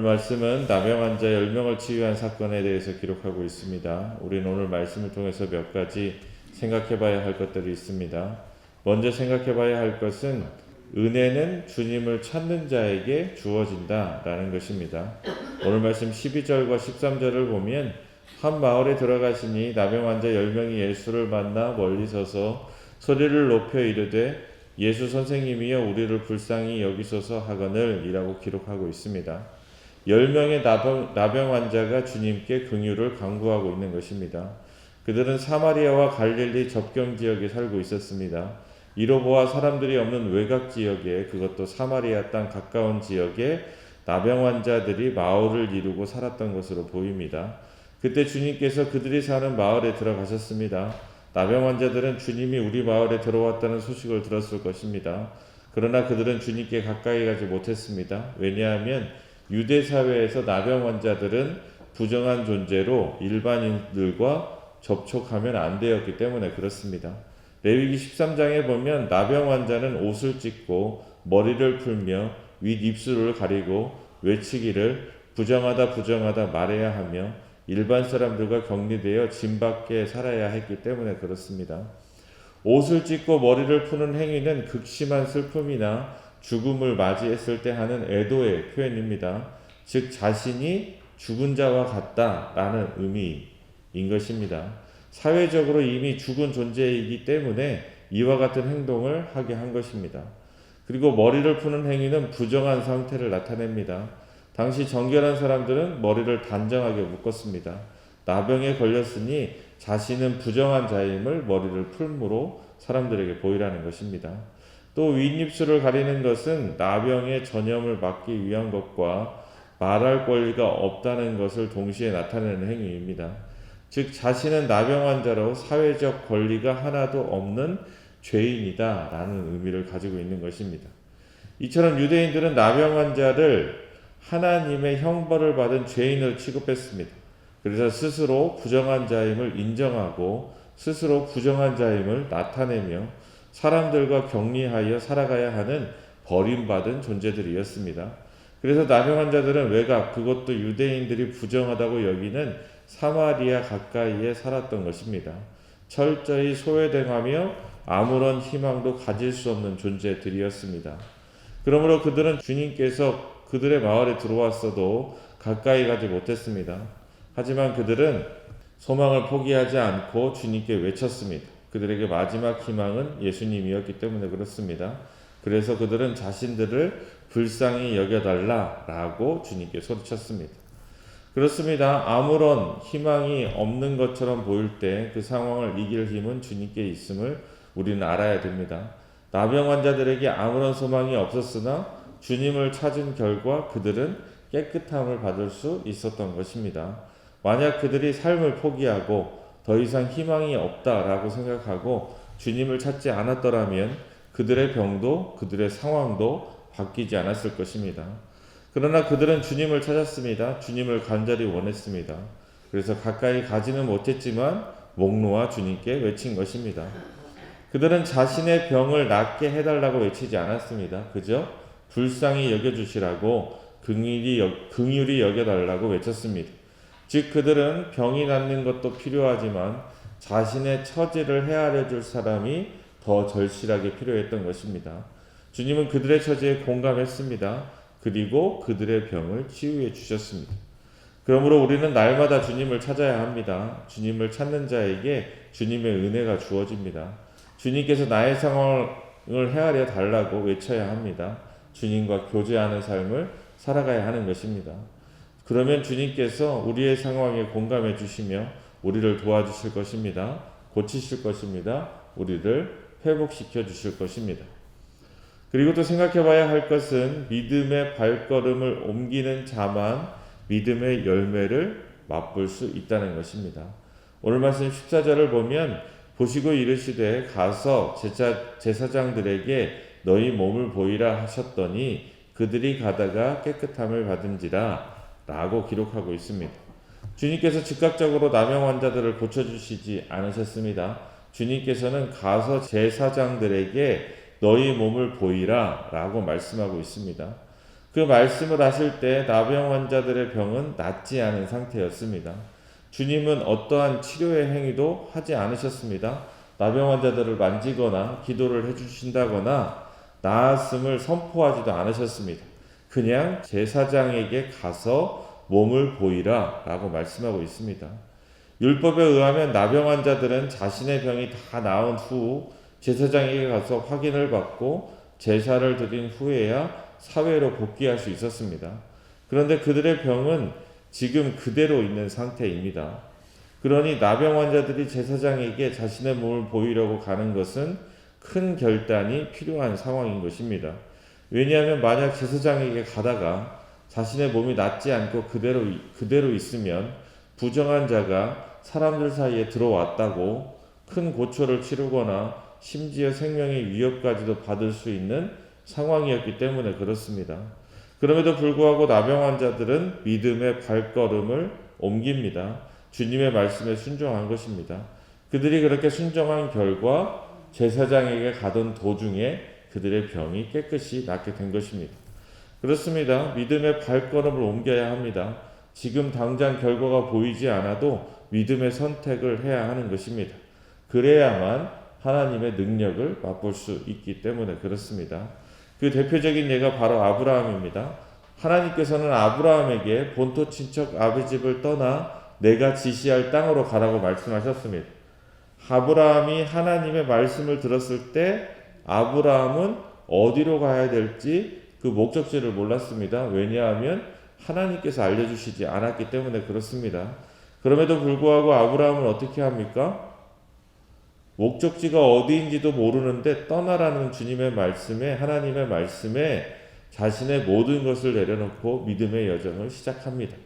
오늘 말씀은 나병 환자 10명을 치유한 사건에 대해서 기록하고 있습니다. 우리는 오늘 말씀을 통해서 몇 가지 생각해 봐야 할 것들이 있습니다. 먼저 생각해 봐야 할 것은 은혜는 주님을 찾는 자에게 주어진다 라는 것입니다. 오늘 말씀 12절과 13절을 보면 한 마을에 들어가시니 나병 환자 10명이 예수를 만나 멀리 서서 소리를 높여 이르되 예수 선생님이여 우리를 불쌍히 여기소서 하거늘 이라고 기록하고 있습니다. 10명의 나병 환자가 주님께 긍휼을 간구하고 있는 것입니다. 그들은 사마리아와 갈릴리 접경 지역에 살고 있었습니다. 이로 보아 사람들이 없는 외곽 지역에, 그것도 사마리아 땅 가까운 지역에 나병 환자들이 마을을 이루고 살았던 것으로 보입니다. 그때 주님께서 그들이 사는 마을에 들어가셨습니다. 나병 환자들은 주님이 우리 마을에 들어왔다는 소식을 들었을 것입니다. 그러나 그들은 주님께 가까이 가지 못했습니다. 왜냐하면 유대 사회에서 나병 환자들은 부정한 존재로 일반인들과 접촉하면 안 되었기 때문에 그렇습니다. 레위기 13장에 보면 나병 환자는 옷을 찢고 머리를 풀며 윗입술을 가리고 외치기를 부정하다 부정하다 말해야 하며 일반 사람들과 격리되어 진 밖에 살아야 했기 때문에 그렇습니다. 옷을 찢고 머리를 푸는 행위는 극심한 슬픔이나 죽음을 맞이했을 때 하는 애도의 표현입니다. 즉 자신이 죽은 자와 같다라는 의미인 것입니다. 사회적으로 이미 죽은 존재이기 때문에 이와 같은 행동을 하게 한 것입니다. 그리고 머리를 푸는 행위는 부정한 상태를 나타냅니다. 당시 정결한 사람들은 머리를 단정하게 묶었습니다. 나병에 걸렸으니 자신은 부정한 자임을 머리를 풀므로 사람들에게 보이라는 것입니다. 또 윗입술을 가리는 것은 나병의 전염을 막기 위한 것과 말할 권리가 없다는 것을 동시에 나타내는 행위입니다. 즉 자신은 나병 환자로 사회적 권리가 하나도 없는 죄인이다 라는 의미를 가지고 있는 것입니다. 이처럼 유대인들은 나병 환자를 하나님의 형벌을 받은 죄인으로 취급했습니다. 그래서 스스로 부정한 자임을 인정하고 스스로 부정한 자임을 나타내며 사람들과 격리하여 살아가야 하는 버림받은 존재들이었습니다. 그래서 나병 환자들은 외곽, 그것도 유대인들이 부정하다고 여기는 사마리아 가까이에 살았던 것입니다. 철저히 소외당하며 아무런 희망도 가질 수 없는 존재들이었습니다. 그러므로 그들은 주님께서 그들의 마을에 들어왔어도 가까이 가지 못했습니다. 하지만 그들은 소망을 포기하지 않고 주님께 외쳤습니다. 그들에게 마지막 희망은 예수님이었기 때문에 그렇습니다. 그래서 그들은 자신들을 불쌍히 여겨달라라고 주님께 소리쳤습니다. 그렇습니다. 아무런 희망이 없는 것처럼 보일 때 그 상황을 이길 힘은 주님께 있음을 우리는 알아야 됩니다. 나병 환자들에게 아무런 소망이 없었으나 주님을 찾은 결과 그들은 깨끗함을 받을 수 있었던 것입니다. 만약 그들이 삶을 포기하고 더 이상 희망이 없다라고 생각하고 주님을 찾지 않았더라면 그들의 병도 그들의 상황도 바뀌지 않았을 것입니다. 그러나 그들은 주님을 찾았습니다. 주님을 간절히 원했습니다. 그래서 가까이 가지는 못했지만 목 놓아 주님께 외친 것입니다. 그들은 자신의 병을 낫게 해달라고 외치지 않았습니다. 그저 불쌍히 여겨주시라고 긍휼히 여겨달라고 외쳤습니다. 즉 그들은 병이 낫는 것도 필요하지만 자신의 처지를 헤아려 줄 사람이 더 절실하게 필요했던 것입니다. 주님은 그들의 처지에 공감했습니다. 그리고 그들의 병을 치유해 주셨습니다. 그러므로 우리는 날마다 주님을 찾아야 합니다. 주님을 찾는 자에게 주님의 은혜가 주어집니다. 주님께서 나의 상황을 헤아려 달라고 외쳐야 합니다. 주님과 교제하는 삶을 살아가야 하는 것입니다. 그러면 주님께서 우리의 상황에 공감해 주시며 우리를 도와주실 것입니다. 고치실 것입니다. 우리를 회복시켜 주실 것입니다. 그리고 또 생각해 봐야 할 것은 믿음의 발걸음을 옮기는 자만 믿음의 열매를 맛볼 수 있다는 것입니다. 오늘 말씀 14절을 보면 보시고 이르시되 가서 제사장들에게 너희 몸을 보이라 하셨더니 그들이 가다가 깨끗함을 받은지라 라고 기록하고 있습니다. 주님께서 즉각적으로 나병 환자들을 고쳐주시지 않으셨습니다. 주님께서는 가서 제사장들에게 너희 몸을 보이라 라고 말씀하고 있습니다. 그 말씀을 하실 때 나병 환자들의 병은 낫지 않은 상태였습니다. 주님은 어떠한 치료의 행위도 하지 않으셨습니다. 나병 환자들을 만지거나 기도를 해주신다거나 나았음을 선포하지도 않으셨습니다. 그냥 제사장에게 가서 몸을 보이라 라고 말씀하고 있습니다. 율법에 의하면 나병 환자들은 자신의 병이 다 나은 후 제사장에게 가서 확인을 받고 제사를 드린 후에야 사회로 복귀할 수 있었습니다. 그런데 그들의 병은 지금 그대로 있는 상태입니다. 그러니 나병 환자들이 제사장에게 자신의 몸을 보이려고 가는 것은 큰 결단이 필요한 상황인 것입니다. 왜냐하면 만약 제사장에게 가다가 자신의 몸이 낫지 않고 그대로 있으면 부정한 자가 사람들 사이에 들어왔다고 큰 고초를 치르거나 심지어 생명의 위협까지도 받을 수 있는 상황이었기 때문에 그렇습니다. 그럼에도 불구하고 나병 환자들은 믿음의 발걸음을 옮깁니다. 주님의 말씀에 순종한 것입니다. 그들이 그렇게 순종한 결과 제사장에게 가던 도중에 그들의 병이 깨끗이 낫게 된 것입니다. 그렇습니다. 믿음의 발걸음을 옮겨야 합니다. 지금 당장 결과가 보이지 않아도 믿음의 선택을 해야 하는 것입니다. 그래야만 하나님의 능력을 맛볼 수 있기 때문에 그렇습니다. 그 대표적인 예가 바로 아브라함입니다. 하나님께서는 아브라함에게 본토 친척 아비 집을 떠나 내가 지시할 땅으로 가라고 말씀하셨습니다. 아브라함이 하나님의 말씀을 들었을 때 아브라함은 어디로 가야 될지 그 목적지를 몰랐습니다. 왜냐하면 하나님께서 알려주시지 않았기 때문에 그렇습니다. 그럼에도 불구하고 아브라함은 어떻게 합니까? 목적지가 어디인지도 모르는데 떠나라는 주님의 말씀에, 하나님의 말씀에 자신의 모든 것을 내려놓고 믿음의 여정을 시작합니다.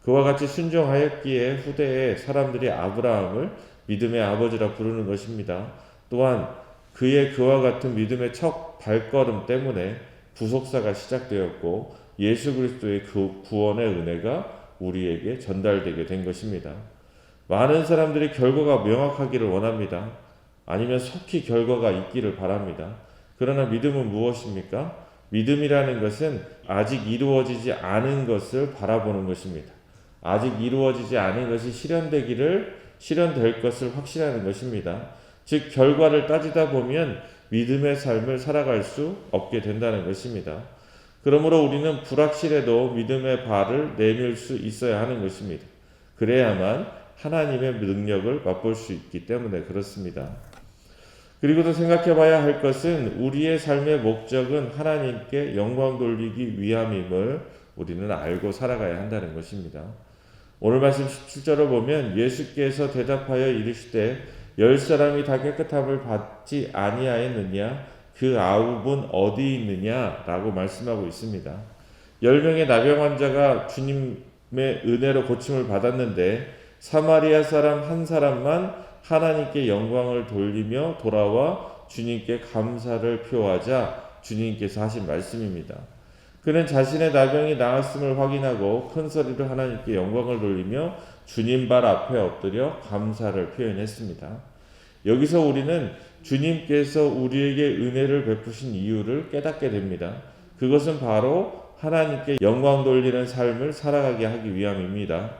그와 같이 순종하였기에 후대에 사람들이 아브라함을 믿음의 아버지라 부르는 것입니다. 또한 그와 같은 믿음의 첫 발걸음 때문에 부속사가 시작되었고 예수 그리스도의 그 구원의 은혜가 우리에게 전달되게 된 것입니다. 많은 사람들이 결과가 명확하기를 원합니다. 아니면 속히 결과가 있기를 바랍니다. 그러나 믿음은 무엇입니까? 믿음이라는 것은 아직 이루어지지 않은 것을 바라보는 것입니다. 아직 이루어지지 않은 것이 실현될 것을 확신하는 것입니다. 즉 결과를 따지다 보면 믿음의 삶을 살아갈 수 없게 된다는 것입니다. 그러므로 우리는 불확실해도 믿음의 발을 내밀 수 있어야 하는 것입니다. 그래야만 하나님의 능력을 맛볼 수 있기 때문에 그렇습니다. 그리고 또 생각해 봐야 할 것은 우리의 삶의 목적은 하나님께 영광 돌리기 위함임을 우리는 알고 살아가야 한다는 것입니다. 오늘 말씀 17절을 보면 예수께서 대답하여 이르시되 10사람이 다 깨끗함을 받지 아니하였느냐 그 아홉은 어디 있느냐 라고 말씀하고 있습니다. 10명의 나병 환자가 주님의 은혜로 고침을 받았는데 사마리아 사람 한 사람만 하나님께 영광을 돌리며 돌아와 주님께 감사를 표하자 주님께서 하신 말씀입니다. 그는 자신의 나병이 나았음을 확인하고 큰 소리로 하나님께 영광을 돌리며 주님 발 앞에 엎드려 감사를 표현했습니다. 여기서 우리는 주님께서 우리에게 은혜를 베푸신 이유를 깨닫게 됩니다. 그것은 바로 하나님께 영광 돌리는 삶을 살아가게 하기 위함입니다.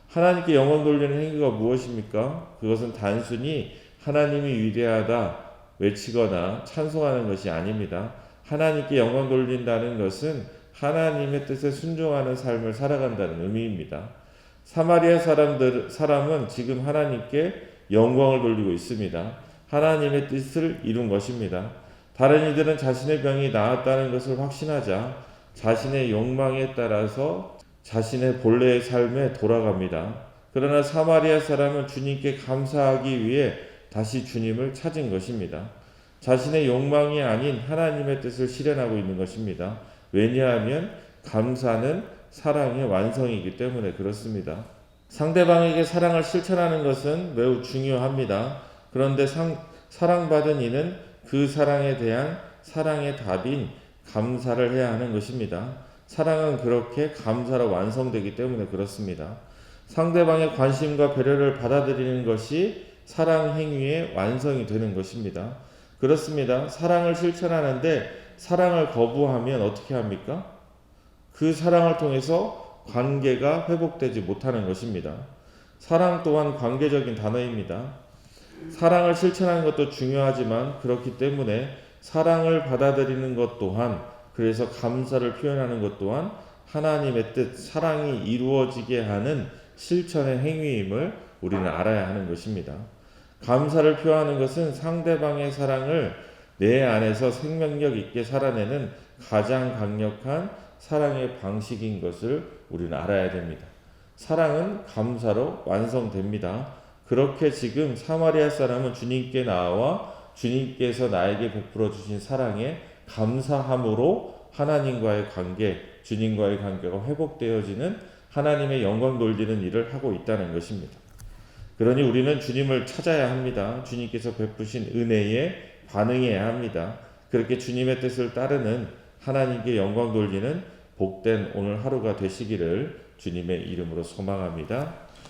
하나님께 영광 돌리는 행위가 무엇입니까? 그것은 단순히 하나님이 위대하다 외치거나 찬송하는 것이 아닙니다. 하나님께 영광 돌린다는 것은 하나님의 뜻에 순종하는 삶을 살아간다는 의미입니다. 사마리아 사람은 지금 하나님께 영광을 돌리고 있습니다. 하나님의 뜻을 이룬 것입니다. 다른 이들은 자신의 병이 나았다는 것을 확신하자 자신의 욕망에 따라서 자신의 본래의 삶에 돌아갑니다. 그러나 사마리아 사람은 주님께 감사하기 위해 다시 주님을 찾은 것입니다. 자신의 욕망이 아닌 하나님의 뜻을 실현하고 있는 것입니다. 왜냐하면 감사는 사랑의 완성이기 때문에 그렇습니다. 상대방에게 사랑을 실천하는 것은 매우 중요합니다. 그런데 사랑받은 이는 그 사랑에 대한 사랑의 답인 감사를 해야 하는 것입니다. 사랑은 그렇게 감사로 완성되기 때문에 그렇습니다. 상대방의 관심과 배려를 받아들이는 것이 사랑 행위의 완성이 되는 것입니다. 그렇습니다. 사랑을 실천하는데 사랑을 거부하면 어떻게 합니까? 그 사랑을 통해서 관계가 회복되지 못하는 것입니다. 사랑 또한 관계적인 단어입니다. 사랑을 실천하는 것도 중요하지만 그렇기 때문에 사랑을 받아들이는 것 또한, 그래서 감사를 표현하는 것 또한 하나님의 뜻, 사랑이 이루어지게 하는 실천의 행위임을 우리는 알아야 하는 것입니다. 감사를 표하는 것은 상대방의 사랑을 내 안에서 생명력 있게 살아내는 가장 강력한 사랑의 방식인 것을 우리는 알아야 됩니다. 사랑은 감사로 완성됩니다. 그렇게 지금 사마리아 사람은 주님께 나와 주님께서 나에게 베풀어 주신 사랑에 감사함으로 하나님과의 관계, 주님과의 관계가 회복되어지는 하나님의 영광 돌리는 일을 하고 있다는 것입니다. 그러니 우리는 주님을 찾아야 합니다. 주님께서 베푸신 은혜에 반응해야 합니다. 그렇게 주님의 뜻을 따르는 하나님께 영광 돌리는 복된 오늘 하루가 되시기를 주님의 이름으로 소망합니다.